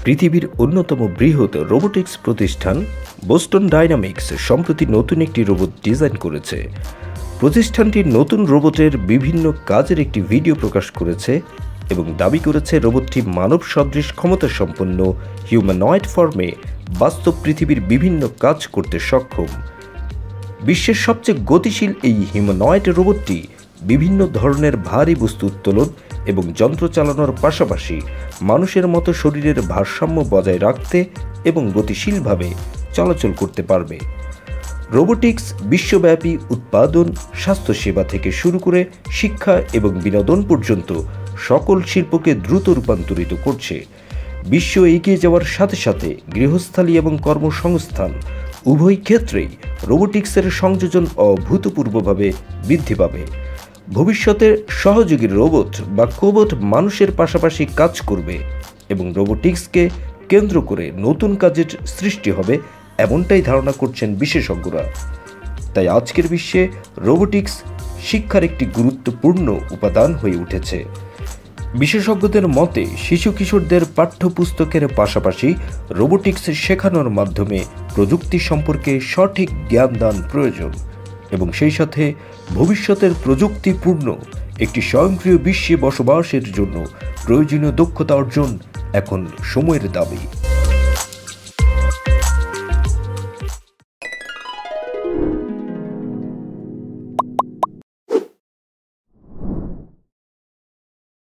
পৃথিবীর অন্যতম বৃহৎ রোবোটিক্স প্রতিষ্ঠান বোস্টন ডায়নামিক্স সম্প্রতি নতুন একটি রোবট ডিজাইন করেছে। প্রতিষ্ঠানটির নতুন রোবটের বিভিন্ন কাজের একটি ভিডিও প্রকাশ করেছে এবং দাবি করেছে রোবটটি মানব সদৃশ ক্ষমতাসম্পন্ন হিউম্যানয়েড ফর্মে বাস্তব পৃথিবীর বিভিন্ন কাজ করতে সক্ষম। বিশ্বের সবচেয়ে গতিশীল এই হিউম্যানয়েড রোবটটি বিভিন্ন ধরনের ভারী বস্তু উত্তোলন এবং যন্ত্র চালানোর পাশাপাশি মানুষের মতো শরীরের ভারসাম্য বজায় রাখতে এবং গতিশীলভাবে চলাচল করতে পারবে। রোবোটিক্স বিশ্বব্যাপী উৎপাদন, স্বাস্থ্যসেবা থেকে শুরু করে শিক্ষা এবং বিনোদন পর্যন্ত সকল শিল্পকে দ্রুত রূপান্তরিত করছে। বিশ্ব এগিয়ে যাওয়ার সাথে সাথে গৃহস্থালী এবং কর্মসংস্থান উভয় ক্ষেত্রেই রোবোটিক্সের সংযোজন অভূতপূর্বভাবে বৃদ্ধি পাবে। ভবিষ্যতে সহযোগী রোবট বা কোবট মানুষের পাশাপাশি কাজ করবে এবং রোবোটিক্সকে কেন্দ্র করে নতুন কাজের সৃষ্টি হবে, এমনটাই ধারণা করছেন বিশেষজ্ঞরা। তাই আজকের বিশ্বে রোবোটিক্স শিক্ষার একটি গুরুত্বপূর্ণ উপাদান হয়ে উঠেছে। বিশেষজ্ঞদের মতে শিশু কিশোরদের পাঠ্যপুস্তকের পাশাপাশি রোবোটিক্স শেখানোর মাধ্যমে প্রযুক্তি সম্পর্কে সঠিক জ্ঞান দান প্রয়োজন এবং সেই সাথে ভবিষ্যতের প্রযুক্তিপূর্ণ একটি স্বয়ংক্রিয় বিশ্বে বসবাসের জন্য প্রয়োজনীয় দক্ষতা অর্জন এখন সময়ের দাবি।